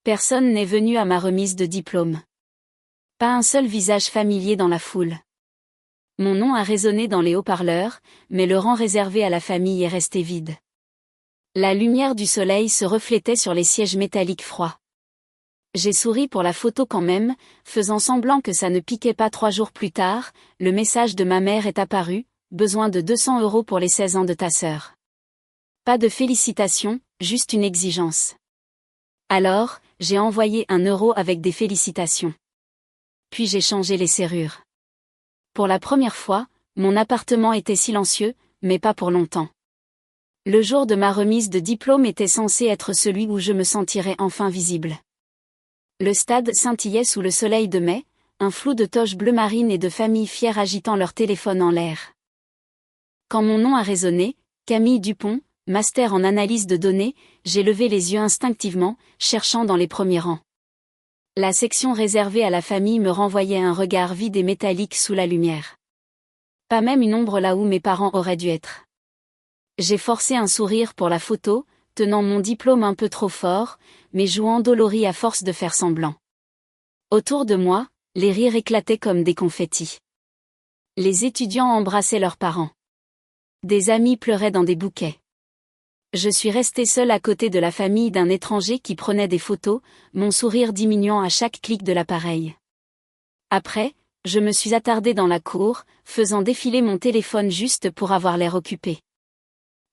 Personne n'est venu à ma remise de diplôme. Pas un seul visage familier dans la foule. Mon nom a résonné dans les haut-parleurs, mais le rang réservé à la famille est resté vide. La lumière du soleil se reflétait sur les sièges métalliques froids. J'ai souri pour la photo quand même, faisant semblant que ça ne piquait pas 3 jours plus tard, le message de ma mère est apparu, besoin de 200 € pour les 16 ans de ta sœur. Pas de félicitations, juste une exigence. Alors, j'ai envoyé 1 € avec des félicitations. Puis j'ai changé les serrures. Pour la première fois, mon appartement était silencieux, mais pas pour longtemps. Le jour de ma remise de diplôme était censé être celui où je me sentirais enfin visible. Le stade scintillait sous le soleil de mai, un flou de toches bleu marine et de familles fières agitant leur téléphone en l'air. Quand mon nom a résonné, Camille Dupont, master en analyse de données, j'ai levé les yeux instinctivement, cherchant dans les premiers rangs. La section réservée à la famille me renvoyait un regard vide et métallique sous la lumière. Pas même une ombre là où mes parents auraient dû être. J'ai forcé un sourire pour la photo, tenant mon diplôme un peu trop fort, mais jouant endolori à force de faire semblant. Autour de moi, les rires éclataient comme des confettis. Les étudiants embrassaient leurs parents. Des amis pleuraient dans des bouquets. Je suis restée seule à côté de la famille d'un étranger qui prenait des photos, mon sourire diminuant à chaque clic de l'appareil. Après, je me suis attardée dans la cour, faisant défiler mon téléphone juste pour avoir l'air occupée.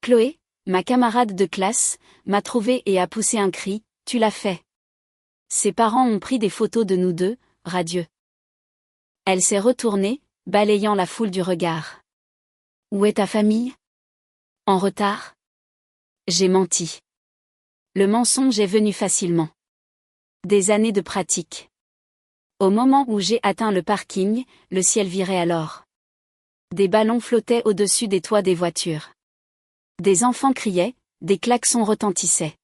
Chloé, ma camarade de classe, m'a trouvée et a poussé un cri, « Tu l'as fait !» Ses parents ont pris des photos de nous deux, radieux. Elle s'est retournée, balayant la foule du regard. « Où est ta famille ? En retard ? » J'ai menti. Le mensonge est venu facilement. Des années de pratique. Au moment où j'ai atteint le parking, le ciel virait alors. Des ballons flottaient au-dessus des toits des voitures. Des enfants criaient, des klaxons retentissaient.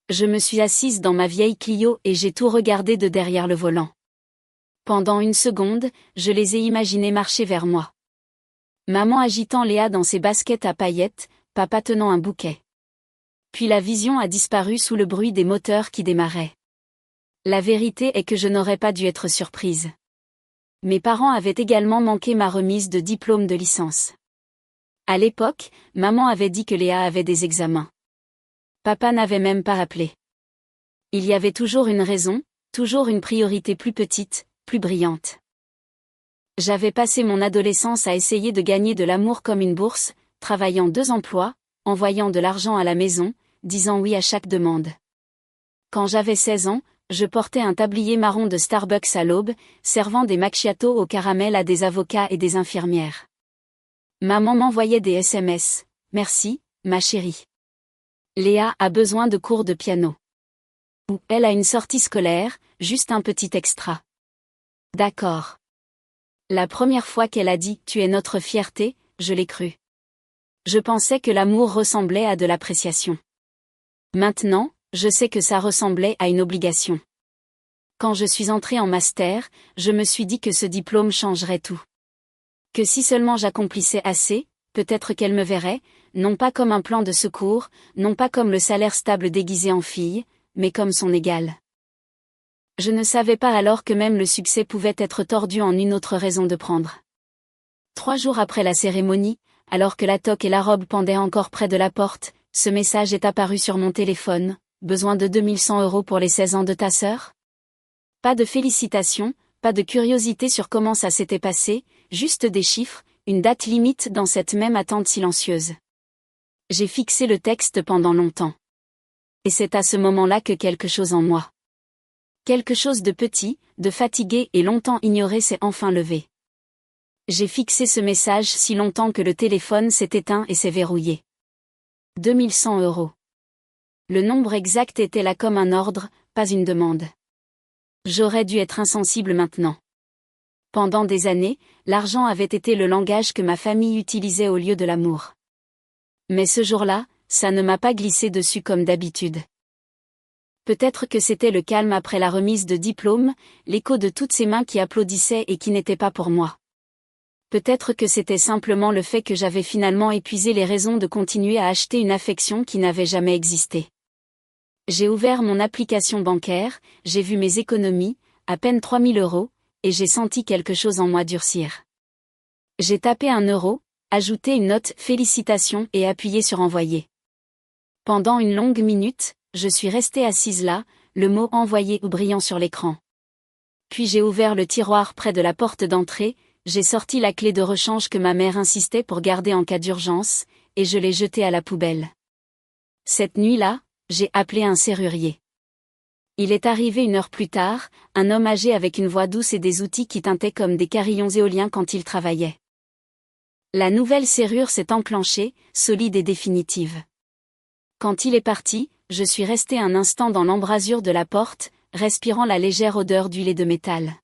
Je me suis assise dans ma vieille Clio et j'ai tout regardé de derrière le volant. Pendant une seconde, je les ai imaginés marcher vers moi. Maman agitant Léa dans ses baskets à paillettes, papa tenant un bouquet. Puis la vision a disparu sous le bruit des moteurs qui démarraient. La vérité est que je n'aurais pas dû être surprise. Mes parents avaient également manqué ma remise de diplôme de licence. À l'époque, maman avait dit que Léa avait des examens. Papa n'avait même pas appelé. Il y avait toujours une raison, toujours une priorité plus petite, plus brillante. J'avais passé mon adolescence à essayer de gagner de l'amour comme une bourse, travaillant 2 emplois, envoyant de l'argent à la maison, disant oui à chaque demande. Quand j'avais 16 ans, je portais un tablier marron de Starbucks à l'aube, servant des macchiatos au caramel à des avocats et des infirmières. Maman m'envoyait des SMS, « Merci, ma chérie. Léa a besoin de cours de piano. » Ou « Elle a une sortie scolaire, juste un petit extra. » D'accord. La première fois qu'elle a dit « Tu es notre fierté », je l'ai cru. Je pensais que l'amour ressemblait à de l'appréciation. Maintenant, je sais que ça ressemblait à une obligation. Quand je suis entrée en master, je me suis dit que ce diplôme changerait tout. Que si seulement j'accomplissais assez, peut-être qu'elle me verrait, non pas comme un plan de secours, non pas comme le salaire stable déguisé en fille, mais comme son égale. Je ne savais pas alors que même le succès pouvait être tordu en une autre raison de prendre. 3 jours après la cérémonie, alors que la toque et la robe pendaient encore près de la porte, ce message est apparu sur mon téléphone, « Besoin de 2100 € pour les 16 ans de ta sœur ?» Pas de félicitations, pas de curiosité sur comment ça s'était passé, juste des chiffres, une date limite dans cette même attente silencieuse. J'ai fixé le texte pendant longtemps. Et c'est à ce moment-là que quelque chose en moi. Quelque chose de petit, de fatigué et longtemps ignoré s'est enfin levé. J'ai fixé ce message si longtemps que le téléphone s'est éteint et s'est verrouillé. 2100 €. Le nombre exact était là comme un ordre, pas une demande. J'aurais dû être insensible maintenant. Pendant des années, l'argent avait été le langage que ma famille utilisait au lieu de l'amour. Mais ce jour-là, ça ne m'a pas glissé dessus comme d'habitude. Peut-être que c'était le calme après la remise de diplôme, l'écho de toutes ces mains qui applaudissaient et qui n'étaient pas pour moi. Peut-être que c'était simplement le fait que j'avais finalement épuisé les raisons de continuer à acheter une affection qui n'avait jamais existé. J'ai ouvert mon application bancaire, j'ai vu mes économies, à peine 3000 €, et j'ai senti quelque chose en moi durcir. J'ai tapé 1 €, ajouté une note « Félicitations » et appuyé sur « Envoyer ». Pendant une longue minute, je suis restée assise là, le mot « Envoyer » brillant sur l'écran. Puis j'ai ouvert le tiroir près de la porte d'entrée, j'ai sorti la clé de rechange que ma mère insistait pour garder en cas d'urgence, et je l'ai jetée à la poubelle. Cette nuit-là, j'ai appelé un serrurier. Il est arrivé 1 heure plus tard, un homme âgé avec une voix douce et des outils qui tintaient comme des carillons éoliens quand il travaillait. La nouvelle serrure s'est enclenchée, solide et définitive. Quand il est parti, je suis restée un instant dans l'embrasure de la porte, respirant la légère odeur d'huile et de métal.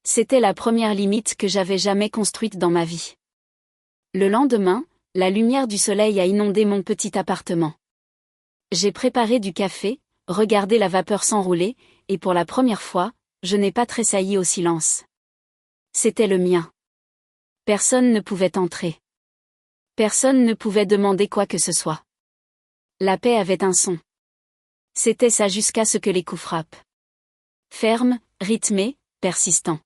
C'était la première limite que j'avais jamais construite dans ma vie. Le lendemain, la lumière du soleil a inondé mon petit appartement. J'ai préparé du café, regardé la vapeur s'enrouler, et pour la première fois, je n'ai pas tressailli au silence. C'était le mien. Personne ne pouvait entrer. Personne ne pouvait demander quoi que ce soit. La paix avait un son. C'était ça jusqu'à ce que les coups frappent. Ferme, rythmé, persistant.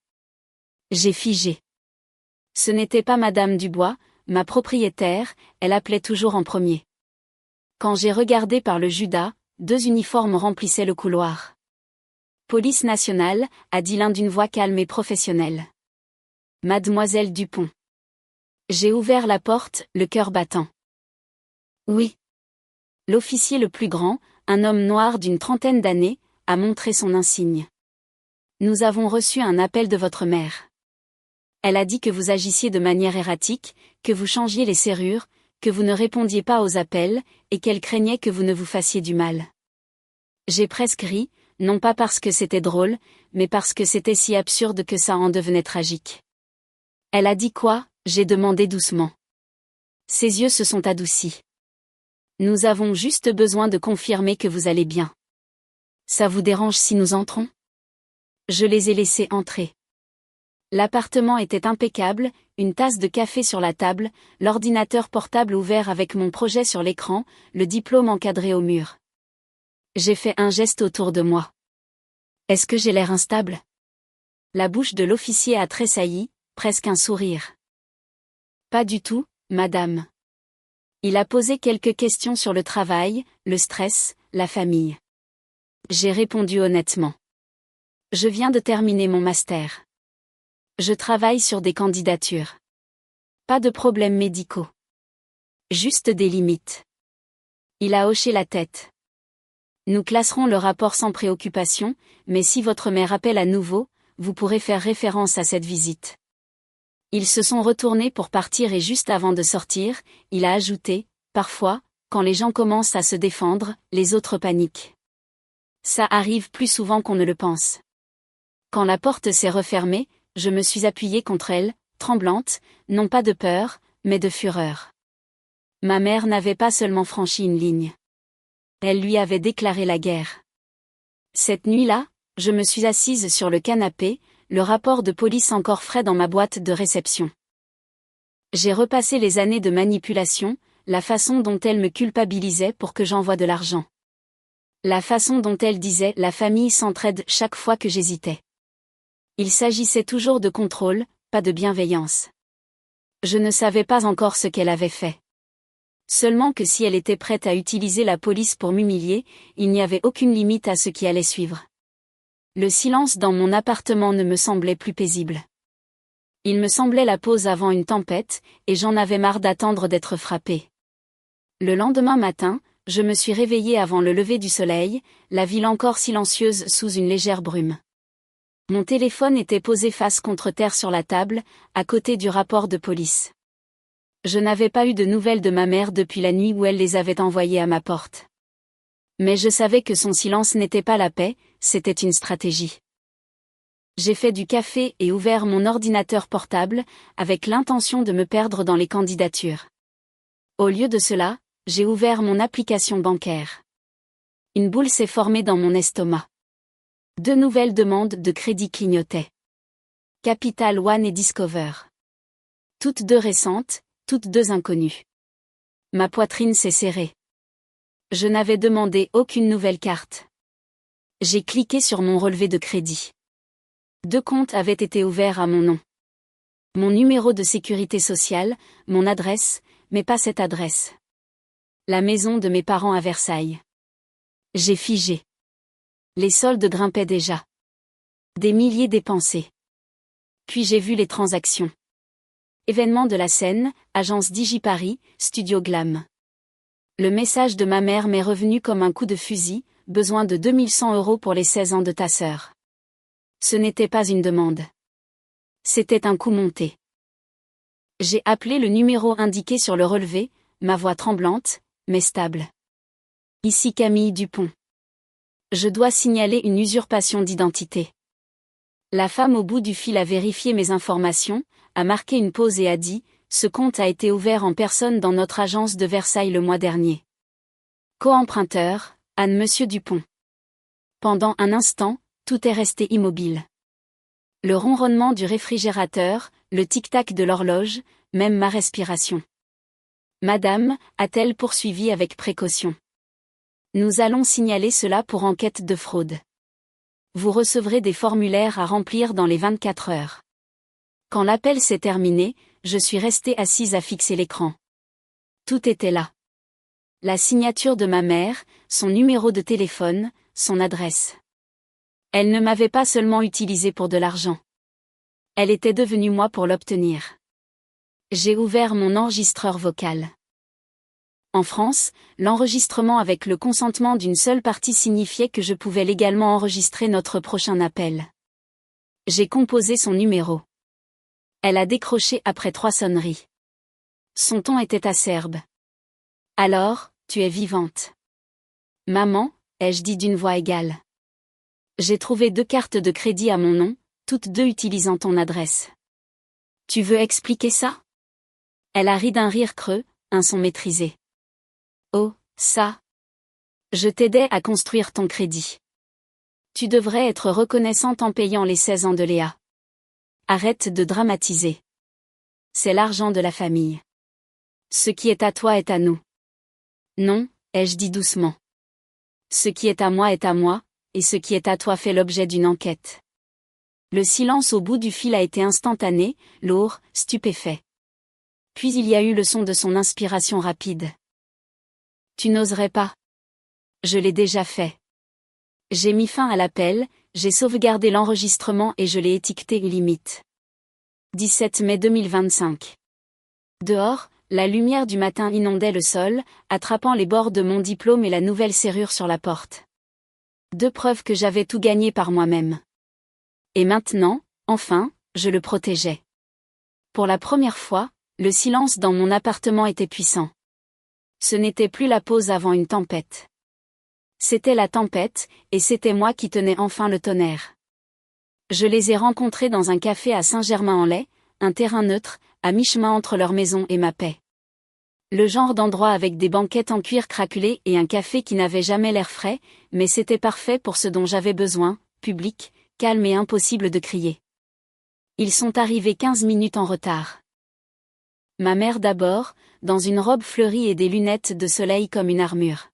J'ai figé. Ce n'était pas Madame Dubois, ma propriétaire, elle appelait toujours en premier. Quand j'ai regardé par le Judas, 2 uniformes remplissaient le couloir. Police nationale, a dit l'un d'une voix calme et professionnelle. Mademoiselle Dupont. J'ai ouvert la porte, le cœur battant. Oui. L'officier le plus grand, un homme noir d'une 30aine d'années, a montré son insigne. Nous avons reçu un appel de votre mère. Elle a dit que vous agissiez de manière erratique, que vous changiez les serrures, que vous ne répondiez pas aux appels, et qu'elle craignait que vous ne vous fassiez du mal. J'ai presque ri, non pas parce que c'était drôle, mais parce que c'était si absurde que ça en devenait tragique. Elle a dit quoi ? J'ai demandé doucement. Ses yeux se sont adoucis. Nous avons juste besoin de confirmer que vous allez bien. Ça vous dérange si nous entrons ? Je les ai laissés entrer. L'appartement était impeccable, une tasse de café sur la table, l'ordinateur portable ouvert avec mon projet sur l'écran, le diplôme encadré au mur. J'ai fait un geste autour de moi. Est-ce que j'ai l'air instable ? La bouche de l'officier a tressailli, presque un sourire. Pas du tout, madame. Il a posé quelques questions sur le travail, le stress, la famille. J'ai répondu honnêtement. Je viens de terminer mon master. Je travaille sur des candidatures. Pas de problèmes médicaux. Juste des limites. Il a hoché la tête. Nous classerons le rapport sans préoccupation, mais si votre mère appelle à nouveau, vous pourrez faire référence à cette visite. Ils se sont retournés pour partir et juste avant de sortir, il a ajouté, parfois, quand les gens commencent à se défendre, les autres paniquent. Ça arrive plus souvent qu'on ne le pense. Quand la porte s'est refermée, je me suis appuyée contre elle, tremblante, non pas de peur, mais de fureur. Ma mère n'avait pas seulement franchi une ligne. Elle lui avait déclaré la guerre. Cette nuit-là, je me suis assise sur le canapé, le rapport de police encore frais dans ma boîte de réception. J'ai repassé les années de manipulation, la façon dont elle me culpabilisait pour que j'envoie de l'argent. La façon dont elle disait « la famille s'entraide » chaque fois que j'hésitais. Il s'agissait toujours de contrôle, pas de bienveillance. Je ne savais pas encore ce qu'elle avait fait. Seulement que si elle était prête à utiliser la police pour m'humilier, il n'y avait aucune limite à ce qui allait suivre. Le silence dans mon appartement ne me semblait plus paisible. Il me semblait la pause avant une tempête, et j'en avais marre d'attendre d'être frappée. Le lendemain matin, je me suis réveillée avant le lever du soleil, la ville encore silencieuse sous une légère brume. Mon téléphone était posé face contre terre sur la table, à côté du rapport de police. Je n'avais pas eu de nouvelles de ma mère depuis la nuit où elle les avait envoyées à ma porte. Mais je savais que son silence n'était pas la paix, c'était une stratégie. J'ai fait du café et ouvert mon ordinateur portable, avec l'intention de me perdre dans les candidatures. Au lieu de cela, j'ai ouvert mon application bancaire. Une boule s'est formée dans mon estomac. 2 nouvelles demandes de crédit clignotaient. Capital One et Discover. Toutes 2 récentes, toutes 2 inconnues. Ma poitrine s'est serrée. Je n'avais demandé aucune nouvelle carte. J'ai cliqué sur mon relevé de crédit. 2 comptes avaient été ouverts à mon nom. Mon numéro de sécurité sociale, mon adresse, mais pas cette adresse. La maison de mes parents à Versailles. J'ai figé. Les soldes grimpaient déjà. Des milliers dépensés. Puis j'ai vu les transactions. Événements de la scène, agence DigiParis, Studio Glam. Le message de ma mère m'est revenu comme un coup de fusil, besoin de 2100 € pour les 16 ans de ta sœur. Ce n'était pas une demande. C'était un coup monté. J'ai appelé le numéro indiqué sur le relevé, ma voix tremblante, mais stable. Ici Camille Dupont. Je dois signaler une usurpation d'identité. La femme au bout du fil a vérifié mes informations, a marqué une pause et a dit « Ce compte a été ouvert en personne dans notre agence de Versailles le mois dernier. » Co-emprunteur, Anne Monsieur Dupont. Pendant un instant, tout est resté immobile. Le ronronnement du réfrigérateur, le tic-tac de l'horloge, même ma respiration. Madame, a-t-elle poursuivi avec précaution. Nous allons signaler cela pour enquête de fraude. Vous recevrez des formulaires à remplir dans les 24 heures. Quand l'appel s'est terminé, je suis restée assise à fixer l'écran. Tout était là. La signature de ma mère, son numéro de téléphone, son adresse. Elle ne m'avait pas seulement utilisé pour de l'argent. Elle était devenue moi pour l'obtenir. J'ai ouvert mon enregistreur vocal. En France, l'enregistrement avec le consentement d'une seule partie signifiait que je pouvais légalement enregistrer notre prochain appel. J'ai composé son numéro. Elle a décroché après 3 sonneries. Son ton était acerbe. Alors, tu es vivante. Maman, ai-je dit d'une voix égale. J'ai trouvé 2 cartes de crédit à mon nom, toutes 2 utilisant ton adresse. Tu veux expliquer ça? Elle a ri d'un rire creux, un son maîtrisé. Oh, ça. Je t'aidais à construire ton crédit. Tu devrais être reconnaissante en payant les 16 ans de Léa. Arrête de dramatiser. C'est l'argent de la famille. Ce qui est à toi est à nous. Non, ai-je dit doucement. Ce qui est à moi, et ce qui est à toi fait l'objet d'une enquête. Le silence au bout du fil a été instantané, lourd, stupéfait. Puis il y a eu le son de son inspiration rapide. Tu n'oserais pas. Je l'ai déjà fait. J'ai mis fin à l'appel, j'ai sauvegardé l'enregistrement et je l'ai étiqueté limite. 17 mai 2025. Dehors, la lumière du matin inondait le sol, attrapant les bords de mon diplôme et la nouvelle serrure sur la porte. 2 preuves que j'avais tout gagné par moi-même. Et maintenant, enfin, je le protégeais. Pour la première fois, le silence dans mon appartement était puissant. Ce n'était plus la pause avant une tempête. C'était la tempête, et c'était moi qui tenais enfin le tonnerre. Je les ai rencontrés dans un café à Saint-Germain-en-Laye, un terrain neutre, à mi-chemin entre leur maison et ma paix. Le genre d'endroit avec des banquettes en cuir craquelé et un café qui n'avait jamais l'air frais, mais c'était parfait pour ce dont j'avais besoin, public, calme et impossible de crier. Ils sont arrivés 15 minutes en retard. Ma mère d'abord, dans une robe fleurie et des lunettes de soleil comme une armure.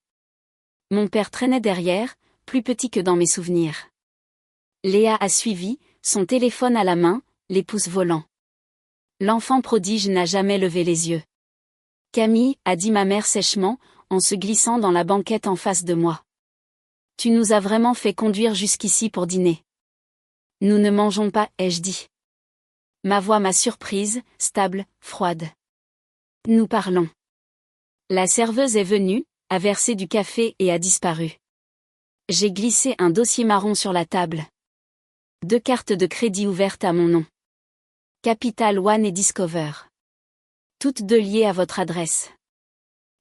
Mon père traînait derrière, plus petit que dans mes souvenirs. Léa a suivi, son téléphone à la main, les pouces volants. L'enfant prodige n'a jamais levé les yeux. Camille, a dit ma mère sèchement, en se glissant dans la banquette en face de moi. Tu nous as vraiment fait conduire jusqu'ici pour dîner. Nous ne mangeons pas, ai-je dit. Ma voix m'a surprise, stable, froide. Nous parlons. La serveuse est venue, a versé du café et a disparu. J'ai glissé un dossier marron sur la table. 2 cartes de crédit ouvertes à mon nom. Capital One et Discover. Toutes 2 liées à votre adresse.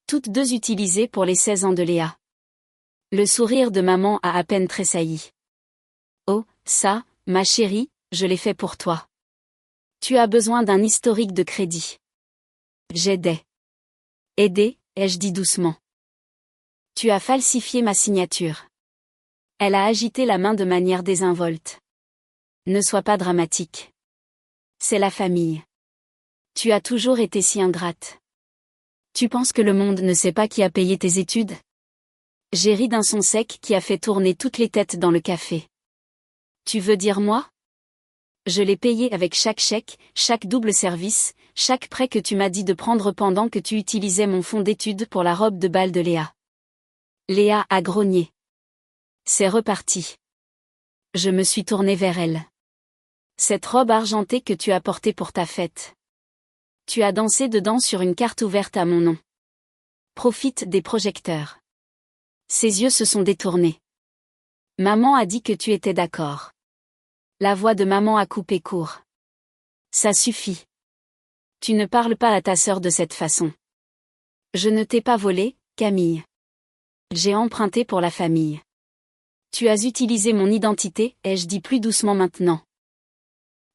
Toutes 2 utilisées pour les 16 ans de Léa. Le sourire de maman a à peine tressailli. Oh, ça, ma chérie, je l'ai fait pour toi. Tu as besoin d'un historique de crédit. J'aidais. Aider, ai-je dit doucement. Tu as falsifié ma signature. Elle a agité la main de manière désinvolte. Ne sois pas dramatique. C'est la famille. Tu as toujours été si ingrate. Tu penses que le monde ne sait pas qui a payé tes études? J'ai ri d'un son sec qui a fait tourner toutes les têtes dans le café. Tu veux dire moi? Je l'ai payé avec chaque chèque, chaque double service, chaque prêt que tu m'as dit de prendre pendant que tu utilisais mon fonds d'études pour la robe de bal de Léa. Léa a grogné. C'est reparti. Je me suis tournée vers elle. Cette robe argentée que tu as portée pour ta fête. Tu as dansé dedans sur une carte ouverte à mon nom. Profite des projecteurs. Ses yeux se sont détournés. Maman a dit que tu étais d'accord. La voix de maman a coupé court. Ça suffit. Tu ne parles pas à ta sœur de cette façon. Je ne t'ai pas volé, Camille. J'ai emprunté pour la famille. Tu as utilisé mon identité, ai-je dit plus doucement maintenant.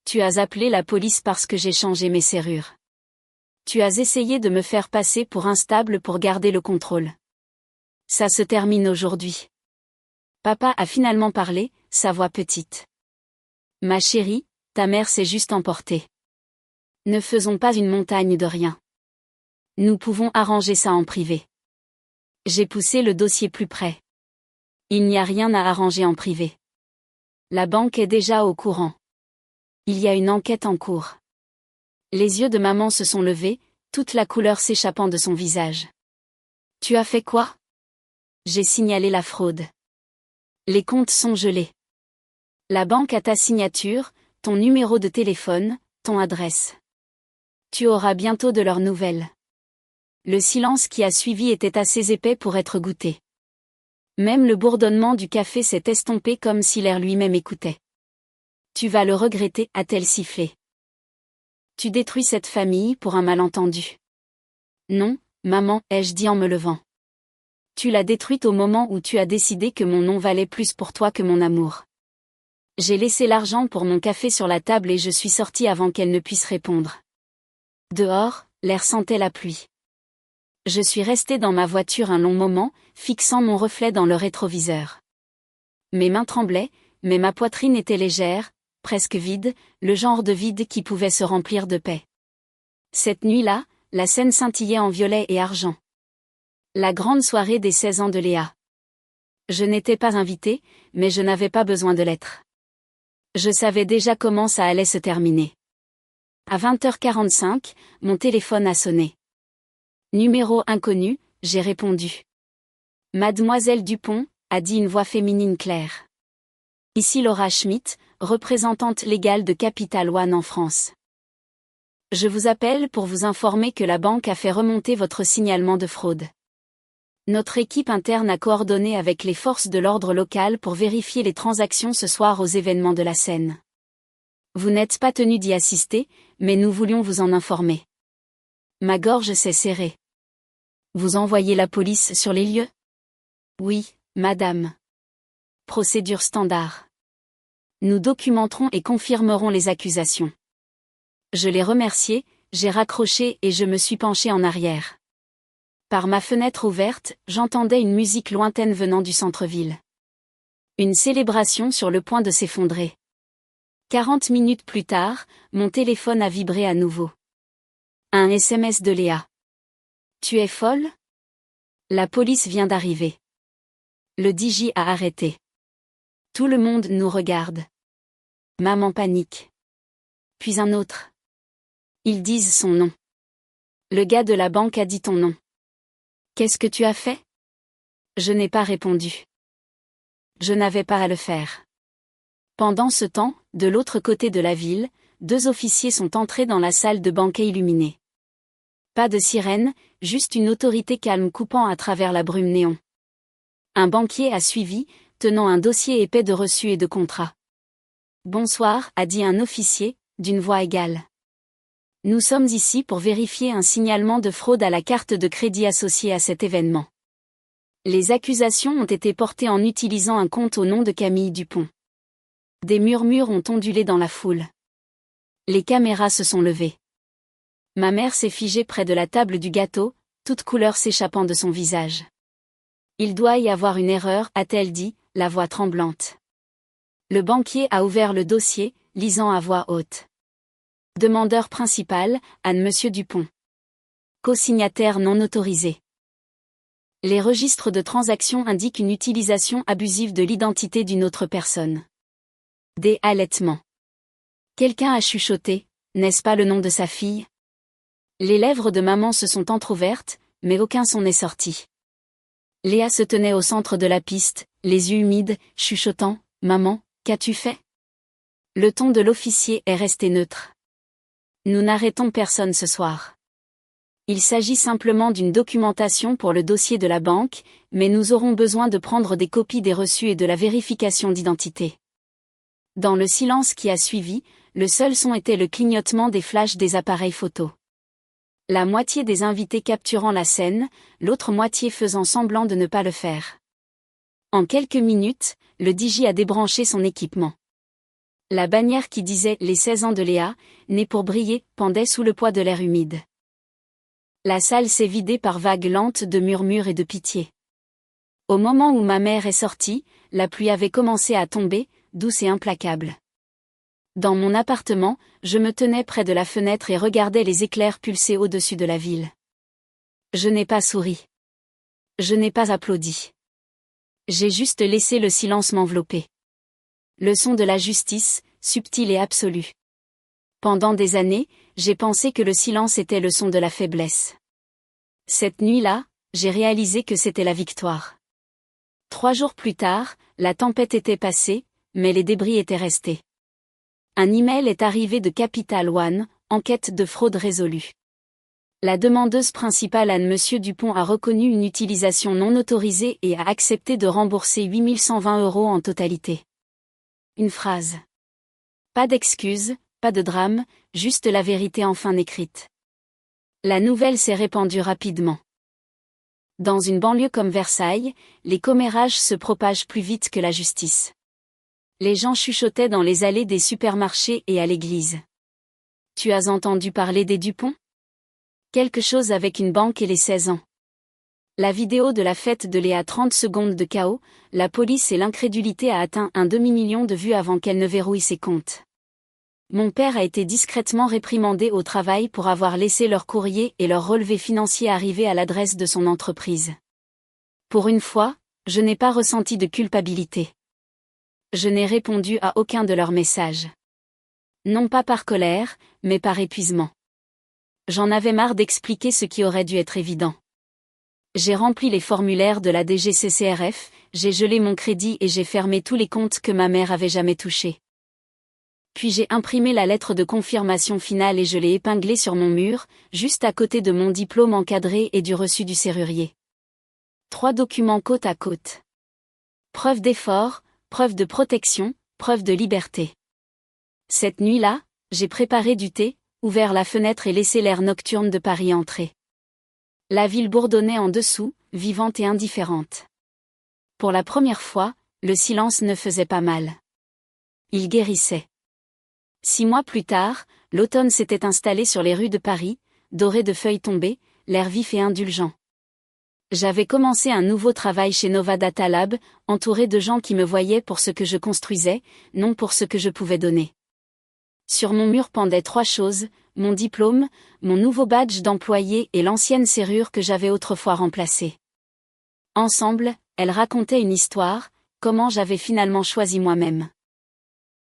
Tu as appelé la police parce que j'ai changé mes serrures. Tu as essayé de me faire passer pour instable pour garder le contrôle. Ça se termine aujourd'hui. Papa a finalement parlé, sa voix petite. Ma chérie, ta mère s'est juste emportée. Ne faisons pas une montagne de rien. Nous pouvons arranger ça en privé. J'ai poussé le dossier plus près. Il n'y a rien à arranger en privé. La banque est déjà au courant. Il y a une enquête en cours. Les yeux de maman se sont levés, toute la couleur s'échappant de son visage. Tu as fait quoi? J'ai signalé la fraude. Les comptes sont gelés. La banque a ta signature, ton numéro de téléphone, ton adresse. Tu auras bientôt de leurs nouvelles. Le silence qui a suivi était assez épais pour être goûté. Même le bourdonnement du café s'est estompé comme si l'air lui-même écoutait. Tu vas le regretter, a-t-elle sifflé. Tu détruis cette famille pour un malentendu. Non, maman, ai-je dit en me levant. Tu l'as détruite au moment où tu as décidé que mon nom valait plus pour toi que mon amour. J'ai laissé l'argent pour mon café sur la table et je suis sortie avant qu'elle ne puisse répondre. Dehors, l'air sentait la pluie. Je suis restée dans ma voiture un long moment, fixant mon reflet dans le rétroviseur. Mes mains tremblaient, mais ma poitrine était légère, presque vide, le genre de vide qui pouvait se remplir de paix. Cette nuit-là, la scène scintillait en violet et argent. La grande soirée des 16 ans de Léa. Je n'étais pas invitée, mais je n'avais pas besoin de l'être. Je savais déjà comment ça allait se terminer. À 20h45, mon téléphone a sonné. Numéro inconnu, j'ai répondu. Mademoiselle Dupont, a dit une voix féminine claire. Ici Laura Schmidt, représentante légale de Capital One en France. Je vous appelle pour vous informer que la banque a fait remonter votre signalement de fraude. Notre équipe interne a coordonné avec les forces de l'ordre local pour vérifier les transactions ce soir aux événements de la scène. Vous n'êtes pas tenu d'y assister, mais nous voulions vous en informer. Ma gorge s'est serrée. Vous envoyez la police sur les lieux? Oui, madame. Procédure standard. Nous documenterons et confirmerons les accusations. Je l'ai remercié, j'ai raccroché et je me suis penché en arrière. Par ma fenêtre ouverte, j'entendais une musique lointaine venant du centre-ville. Une célébration sur le point de s'effondrer. 40 minutes plus tard, mon téléphone a vibré à nouveau. Un SMS de Léa. Tu es folle? La police vient d'arriver. Le DJ a arrêté. Tout le monde nous regarde. Maman panique. Puis un autre. Ils disent son nom. Le gars de la banque a dit ton nom. Qu'est-ce que tu as fait? Je n'ai pas répondu. Je n'avais pas à le faire. Pendant ce temps, de l'autre côté de la ville, 2 officiers sont entrés dans la salle de banquet illuminée. Pas de sirène, juste une autorité calme coupant à travers la brume néon. Un banquier a suivi, tenant un dossier épais de reçus et de contrats. Bonsoir, a dit un officier, d'une voix égale. Nous sommes ici pour vérifier un signalement de fraude à la carte de crédit associée à cet événement. Les accusations ont été portées en utilisant un compte au nom de Camille Dupont. Des murmures ont ondulé dans la foule. Les caméras se sont levées. Ma mère s'est figée près de la table du gâteau, toute couleur s'échappant de son visage. Il doit y avoir une erreur, a-t-elle dit, la voix tremblante. Le banquier a ouvert le dossier, lisant à voix haute. Demandeur principal, Anne Monsieur Dupont. Co-signataire non autorisé. Les registres de transactions indiquent une utilisation abusive de l'identité d'une autre personne. Des allaitements. Quelqu'un a chuchoté, n'est-ce pas le nom de sa fille? Les lèvres de maman se sont entr'ouvertes, mais aucun son n'est sorti. Léa se tenait au centre de la piste, les yeux humides, chuchotant, « Maman, qu'as-tu fait ?» Le ton de l'officier est resté neutre. Nous n'arrêtons personne ce soir. Il s'agit simplement d'une documentation pour le dossier de la banque, mais nous aurons besoin de prendre des copies des reçus et de la vérification d'identité. Dans le silence qui a suivi, le seul son était le clignotement des flashs des appareils photo. La moitié des invités capturant la scène, l'autre moitié faisant semblant de ne pas le faire. En quelques minutes, le DJ a débranché son équipement. La bannière qui disait « Les 16 ans de Léa, née pour briller » pendait sous le poids de l'air humide. La salle s'est vidée par vagues lentes de murmures et de pitié. Au moment où ma mère est sortie, la pluie avait commencé à tomber, douce et implacable. Dans mon appartement, je me tenais près de la fenêtre et regardais les éclairs pulser au-dessus de la ville. Je n'ai pas souri. Je n'ai pas applaudi. J'ai juste laissé le silence m'envelopper. Le son de la justice, subtil et absolu. Pendant des années, j'ai pensé que le silence était le son de la faiblesse. Cette nuit-là, j'ai réalisé que c'était la victoire. 3 jours plus tard, la tempête était passée, mais les débris étaient restés. Un email est arrivé de Capital One, enquête de fraude résolue. La demandeuse principale Anne-Monsieur Dupont a reconnu une utilisation non autorisée et a accepté de rembourser 8 120 € en totalité. Une phrase. Pas d'excuses, pas de drame, juste la vérité enfin écrite. La nouvelle s'est répandue rapidement. Dans une banlieue comme Versailles, les commérages se propagent plus vite que la justice. Les gens chuchotaient dans les allées des supermarchés et à l'église. Tu as entendu parler des Dupont? Quelque chose avec une banque et les 16 ans. La vidéo de la fête de Léa 30 secondes de chaos, la police et l'incrédulité a atteint un demi-million de vues avant qu'elle ne verrouille ses comptes. Mon père a été discrètement réprimandé au travail pour avoir laissé leur courrier et leur relevé financier arriver à l'adresse de son entreprise. Pour une fois, je n'ai pas ressenti de culpabilité. Je n'ai répondu à aucun de leurs messages. Non pas par colère, mais par épuisement. J'en avais marre d'expliquer ce qui aurait dû être évident. J'ai rempli les formulaires de la DGCCRF, j'ai gelé mon crédit et j'ai fermé tous les comptes que ma mère avait jamais touchés. Puis j'ai imprimé la lettre de confirmation finale et je l'ai épinglée sur mon mur, juste à côté de mon diplôme encadré et du reçu du serrurier. 3 documents côte à côte. Preuve d'effort, preuve de protection, preuve de liberté. Cette nuit-là, j'ai préparé du thé, ouvert la fenêtre et laissé l'air nocturne de Paris entrer. La ville bourdonnait en dessous, vivante et indifférente. Pour la première fois, le silence ne faisait pas mal. Il guérissait. 6 mois plus tard, l'automne s'était installé sur les rues de Paris, doré de feuilles tombées, l'air vif et indulgent. J'avais commencé un nouveau travail chez Nova Data Lab, entouré de gens qui me voyaient pour ce que je construisais, non pour ce que je pouvais donner. Sur mon mur pendaient 3 choses, mon diplôme, mon nouveau badge d'employé et l'ancienne serrure que j'avais autrefois remplacée. Ensemble, elles racontaient une histoire, comment j'avais finalement choisi moi-même.